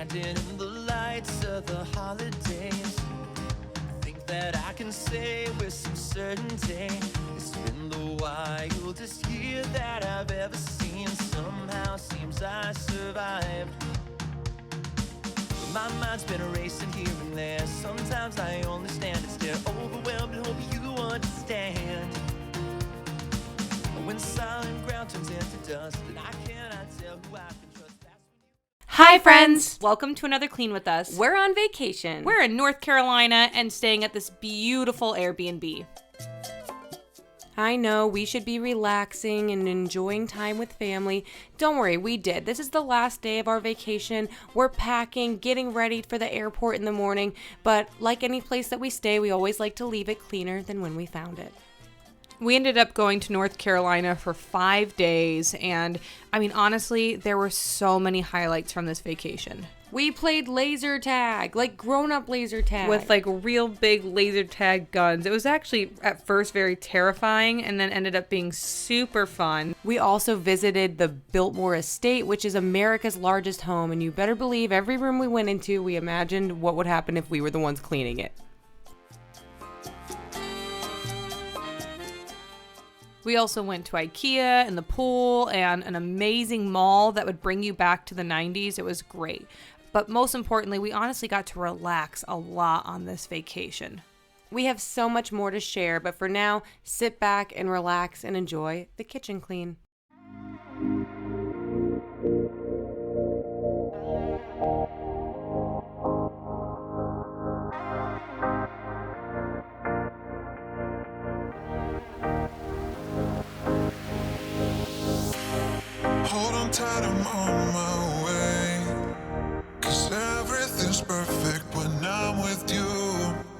Standing in the lights of the holidays, think that I can say with some certainty it's been the wildest year that I've ever seen. Somehow seems I survived. My mind's been racing here and there. Sometimes I only stand and stare, overwhelmed and hope you understand. When solid ground turns into dust and I cannot tell who I can trust, that's when you... Hi friends! Welcome to another Clean With Us. We're on vacation. We're in North Carolina and staying at this beautiful Airbnb. I know we should be relaxing and enjoying time with family. Don't worry, we did. This is the last day of our vacation. We're packing, getting ready for the airport in the morning. But like any place that we stay, we always like to leave it cleaner than when we found it. We ended up going to North Carolina for 5 days, and I mean, honestly, there were so many highlights from this vacation. We played laser tag, like grown-up laser tag. With like real big laser tag guns. It was actually at first very terrifying and then ended up being super fun. We also visited the FILMORA estate, which is America's largest home, and you better believe every room we went into, we imagined what would happen if we were the ones cleaning it. We also went to IKEA and the pool and an amazing mall that would bring you back to the 90s. It was great. But most importantly, we honestly got to relax a lot on this vacation. We have so much more to share, but for now, sit back and relax and enjoy the kitchen clean. Hold on tight, I'm on my way. 'Cause everything's perfect when I'm with you.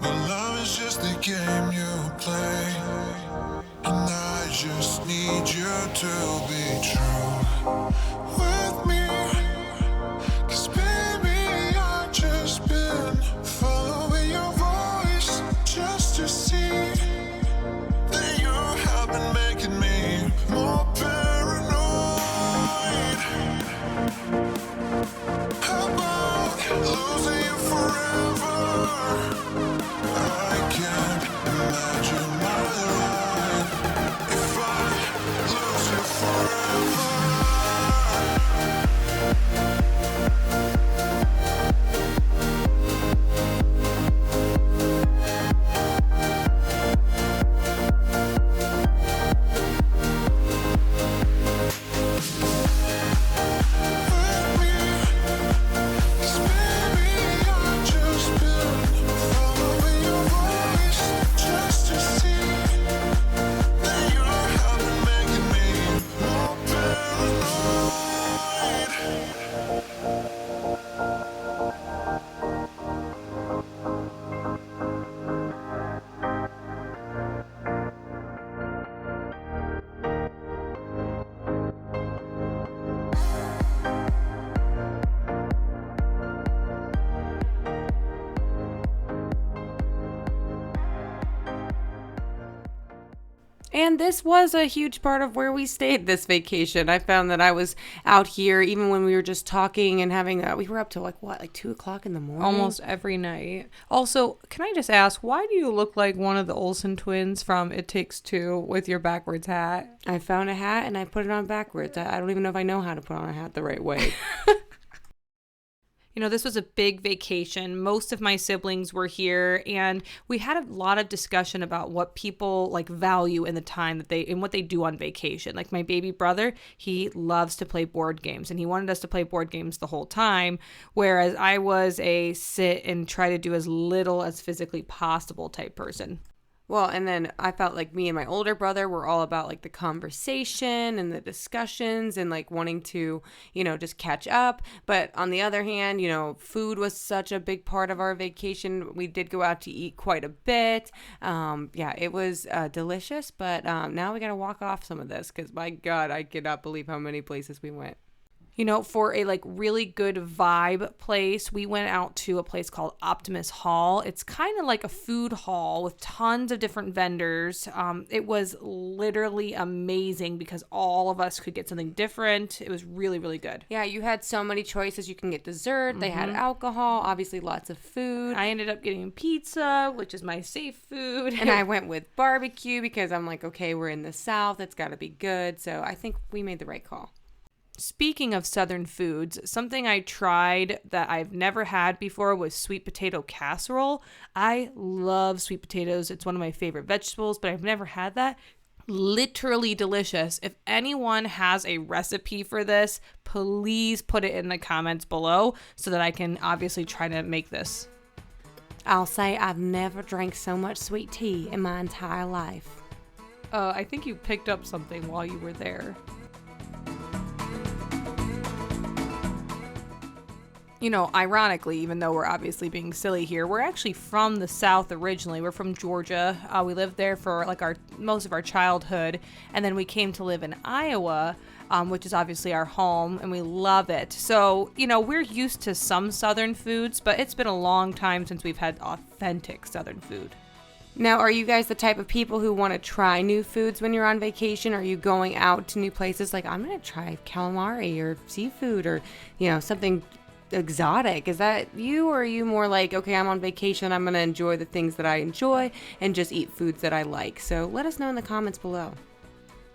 But love is just a game you play. And I just need you to be true with me. 'Cause baby, I've just been following your voice just to see that you have been making me more paranoid. How about losing you forever? I can't imagine my life if I lose you forever. And this was a huge part of where we stayed this vacation. I found that I was out here even when we were just talking and having we were up till like 2 o'clock in the morning. Almost every night. Also, can I just ask, why do you look like one of the Olsen twins from It Takes Two with your backwards hat? I found a hat and I put it on backwards. I don't even know if I know how to put on a hat the right way. You know, this was a big vacation. Most of my siblings were here, and we had a lot of discussion about what people like value in the time that and what they do on vacation. Like my baby brother, he loves to play board games, and he wanted us to play board games the whole time, whereas I was a sit and try to do as little as physically possible type person. Well, and then I felt like me and my older brother were all about like the conversation and the discussions and like wanting to, just catch up. But on the other hand, food was such a big part of our vacation. We did go out to eat quite a bit. It was delicious. But now we got to walk off some of this because, my God, I cannot believe how many places we went. You know, for a like really good vibe place, we went out to a place called Optimus Hall. It's kind of like a food hall with tons of different vendors. It was literally amazing because all of us could get something different. It was really, really good. Yeah, you had so many choices. You can get dessert. They had alcohol, obviously lots of food. I ended up getting pizza, which is my safe food. And I went with barbecue because I'm like, okay, we're in the South. It's got to be good. So I think we made the right call. Speaking of Southern foods, something I tried that I've never had before was sweet potato casserole. I love sweet potatoes. It's one of my favorite vegetables, but I've never had that. Literally delicious. If anyone has a recipe for this, please put it in the comments below so that I can obviously try to make this. I'll say I've never drank so much sweet tea in my entire life. I think you picked up something while you were there. You know, ironically, even though we're obviously being silly here, we're actually from the South originally. We're from Georgia. We lived there for like most of our childhood, and then we came to live in Iowa, which is obviously our home, and we love it. So, you know, we're used to some Southern foods, but it's been a long time since we've had authentic Southern food. Now, are you guys the type of people who want to try new foods when you're on vacation? Are you going out to new places like, I'm going to try calamari or seafood or, you know, something exotic? Is that you, or are you more like, okay, I'm on vacation, I'm gonna enjoy the things that I enjoy and just eat foods that I like? So let us know in the comments below.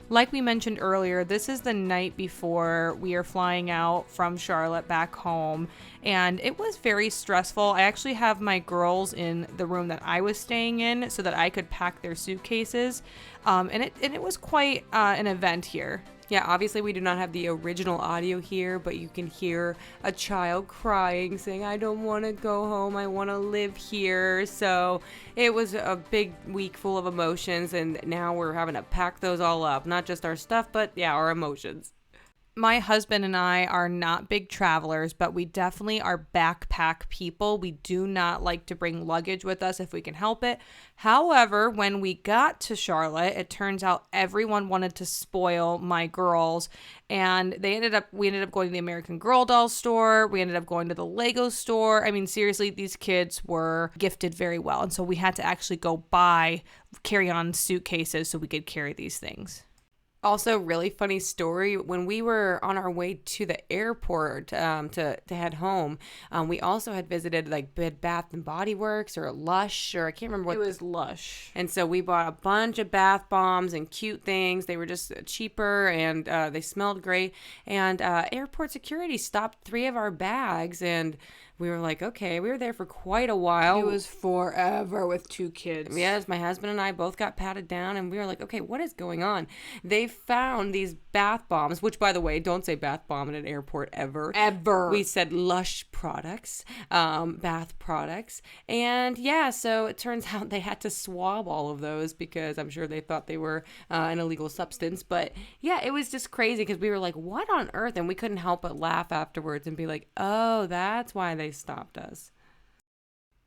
Like we mentioned earlier, this is the night before we are flying out from Charlotte back home, and it was very stressful. I actually have my girls in the room that I was staying in so that I could pack their suitcases, and it was quite an event here. Yeah, obviously we do not have the original audio here, but you can hear a child crying, saying, I don't want to go home, I want to live here. So it was a big week full of emotions, and now we're having to pack those all up. Not just our stuff, but yeah, our emotions. My husband and I are not big travelers, but we definitely are backpack people. We do not like to bring luggage with us if we can help it. However, when we got to Charlotte, it turns out everyone wanted to spoil my girls, and we ended up going to the American Girl doll store. We ended up going to the Lego store. I mean, seriously, these kids were gifted very well, and so we had to actually go buy carry-on suitcases so we could carry these things. Also, really funny story, when we were on our way to the airport to head home, we also had visited like Bed Bath & Body Works or Lush, or I can't remember what. It was Lush. And so we bought a bunch of bath bombs and cute things. They were just cheaper, and they smelled great. And airport security stopped 3 of our bags, and we were like, okay, we were there for quite a while. It was forever with 2 kids. Yes, my husband and I both got patted down, and we were like, okay, what is going on? They found these bath bombs, which, by the way, don't say bath bomb at an airport ever. Ever. We said Lush products, bath products. And yeah, so it turns out they had to swab all of those because I'm sure they thought they were an illegal substance. But yeah, it was just crazy because we were like, what on earth? And we couldn't help but laugh afterwards and be like, oh, that's why they stopped us.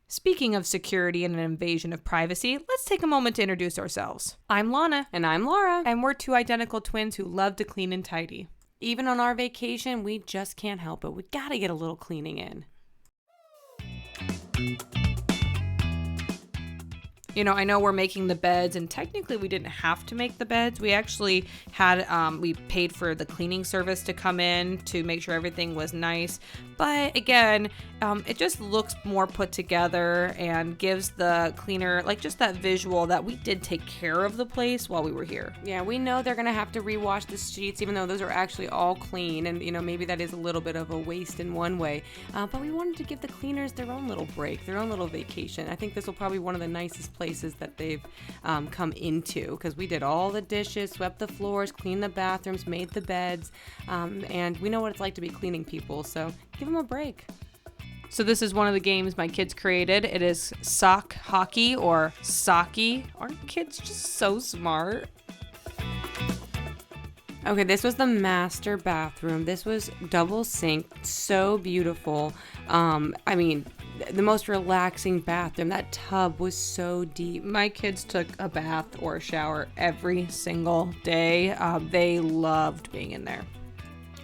Speaking of security and an invasion of privacy, let's take a moment to introduce ourselves. I'm Lana. And I'm Laura. And we're 2 identical twins who love to clean and tidy. Even on our vacation, we just can't help it. We gotta get a little cleaning in. You know, I know we're making the beds, and technically we didn't have to make the beds. We actually had, we paid for the cleaning service to come in to make sure everything was nice. But again, it just looks more put together and gives the cleaner, like, just that visual that we did take care of the place while we were here. Yeah, we know they're going to have to rewash the sheets, even though those are actually all clean. And, you know, maybe that is a little bit of a waste in one way. But we wanted to give the cleaners their own little break, their own little vacation. I think this will probably be one of the nicest places that they've come into, because we did all the dishes, swept the floors, cleaned the bathrooms, made the beds, and we know what it's like to be cleaning people, so give them a break. So this is one of the games my kids created. It is sock hockey, or socky. Aren't kids just so smart? Okay, this was the master bathroom. This was double sink, so beautiful. I mean, the most relaxing bathroom. That tub was so deep. My kids took a bath or a shower every single day. They loved being in there.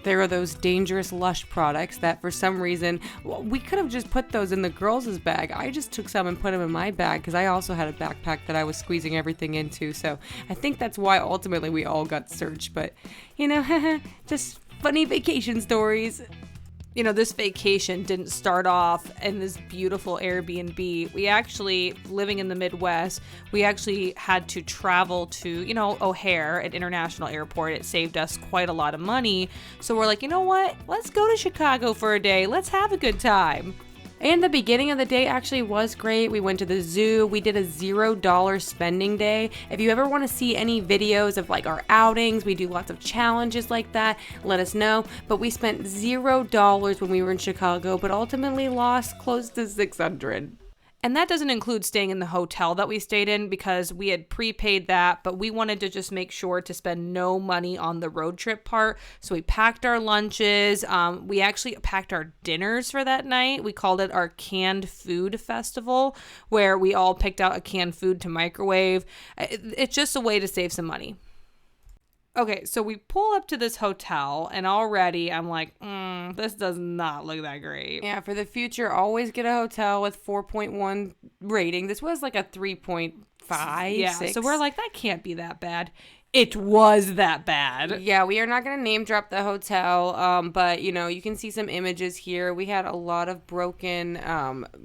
There are those dangerous Lush products that for some reason, well, we could have just put those in the girls' bag. I just took some and put them in my bag because I also had a backpack that I was squeezing everything into. So I think that's why ultimately we all got searched. But, just funny vacation stories. This vacation didn't start off in this beautiful Airbnb. We actually, living in the Midwest, we actually had to travel to, O'Hare, an international airport. It saved us quite a lot of money. So we're like, you know what? Let's go to Chicago for a day. Let's have a good time. And the beginning of the day actually was great. We went to the zoo. We did a $0 spending day. If you ever want to see any videos of like our outings, we do lots of challenges like that, let us know. But we spent $0 when we were in Chicago, but ultimately lost close to $600. And that doesn't include staying in the hotel that we stayed in because we had prepaid that, but we wanted to just make sure to spend no money on the road trip part. So we packed our lunches. We actually packed our dinners for that night. We called it our canned food festival, where we all picked out a canned food to microwave. It's just a way to save some money. Okay, so we pull up to this hotel, and already I'm like, this does not look that great. Yeah, for the future, always get a hotel with 4.1 rating. This was like a 3.5, Yeah, 6. so we're like, that can't be that bad. It was that bad. Yeah, we are not going to name drop the hotel, but, you can see some images here. We had a lot of broken,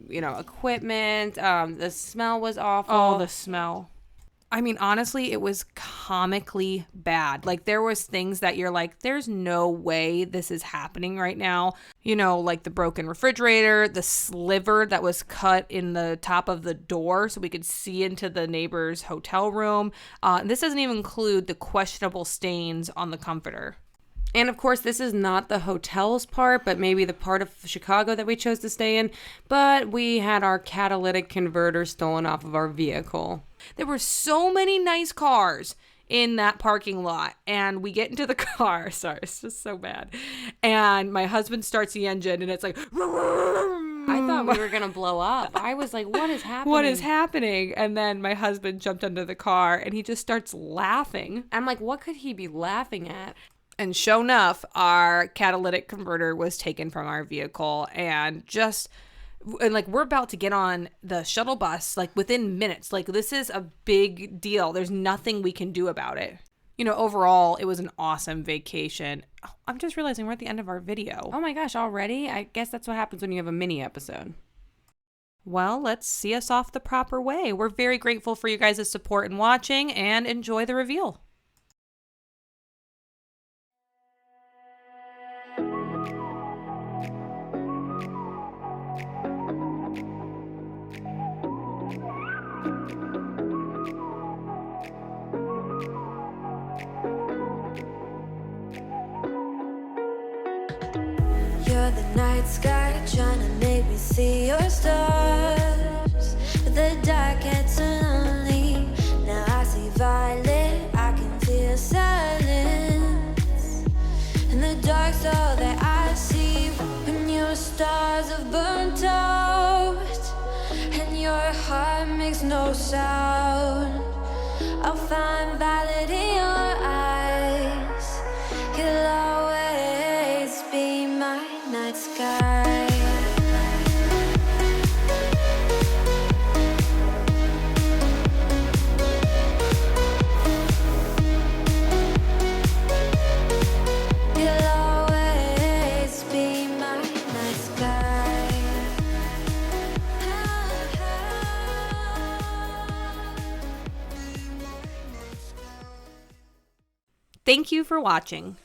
equipment. The smell was awful. Oh, the smell. I mean, honestly, it was comically bad. Like, there was things that you're like, there's no way this is happening right now. Like the broken refrigerator, the sliver that was cut in the top of the door so we could see into the neighbor's hotel room. This doesn't even include the questionable stains on the comforter. And of course, this is not the hotel's part, but maybe the part of Chicago that we chose to stay in. But we had our catalytic converter stolen off of our vehicle. There were so many nice cars in that parking lot, and we get into the car. Sorry, it's just so bad. And my husband starts the engine, and it's like, I thought we were going to blow up. I was like, what is happening? What is happening? And then my husband jumped under the car, and he just starts laughing. I'm like, what could he be laughing at? And sure enough, our catalytic converter was taken from our vehicle, and we're about to get on the shuttle bus, like within minutes. Like, this is a big deal. There's nothing we can do about it. Overall, it was an awesome vacation. Oh, I'm just realizing we're at the end of our video. Oh my gosh, already? I guess that's what happens when you have a mini episode. Well, let's see us off the proper way. We're very grateful for you guys' support and watching, and enjoy the reveal. You're the night sky trying to make me see your stars, but the dark gets lonely. Now I see violet, I can feel silence, and the dark's all that I see. When your stars have burnt out and your heart makes no sound, I'll find violet in your eyes. You'll always be my night sky. You'll always be my night sky. Thank you for watching.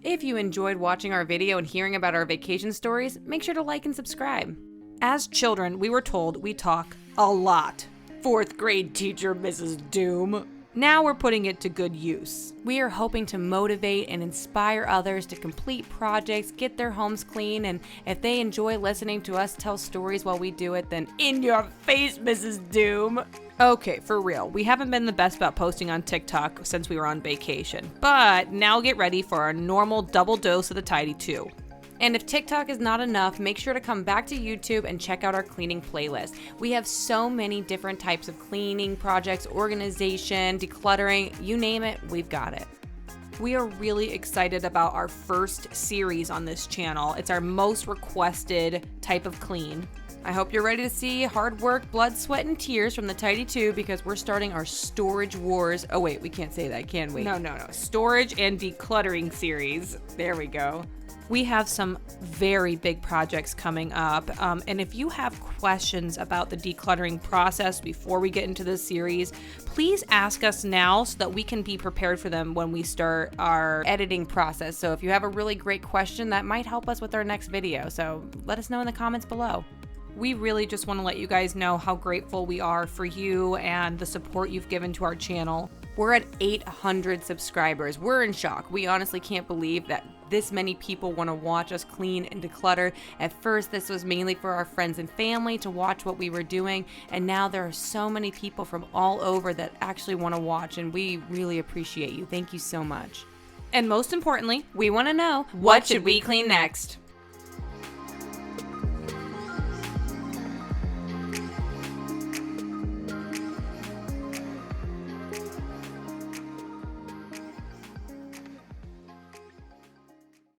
If you enjoyed watching our video and hearing about our vacation stories, make sure to like and subscribe. As children, we were told we talk a lot. 4th grade teacher Mrs. Doom. Now we're putting it to good use. We are hoping to motivate and inspire others to complete projects, get their homes clean, and if they enjoy listening to us tell stories while we do it, then in your face, Mrs. Doom. Okay, for real, we haven't been the best about posting on TikTok since we were on vacation, but now get ready for our normal double dose of the Tidy 2. And if TikTok is not enough, make sure to come back to YouTube and check out our cleaning playlist. We have so many different types of cleaning projects, organization, decluttering, you name it, we've got it. We are really excited about our first series on this channel. It's our most requested type of clean. I hope you're ready to see hard work, blood, sweat, and tears from the Tidy 2 because we're starting our storage wars. Oh wait, we can't say that, can we? No. Storage and decluttering series. There we go. We have some very big projects coming up. And if you have questions about the decluttering process before we get into this series, please ask us now so that we can be prepared for them when we start our editing process. So if you have a really great question, that might help us with our next video. So let us know in the comments below. We really just want to let you guys know how grateful we are for you and the support you've given to our channel. We're at 800 subscribers. We're in shock. We honestly can't believe that this many people want to watch us clean and declutter. At first, this was mainly for our friends and family to watch what we were doing, and now there are so many people from all over that actually want to watch, and we really appreciate you. Thank you so much. And most importantly, we want to know, what should we clean next?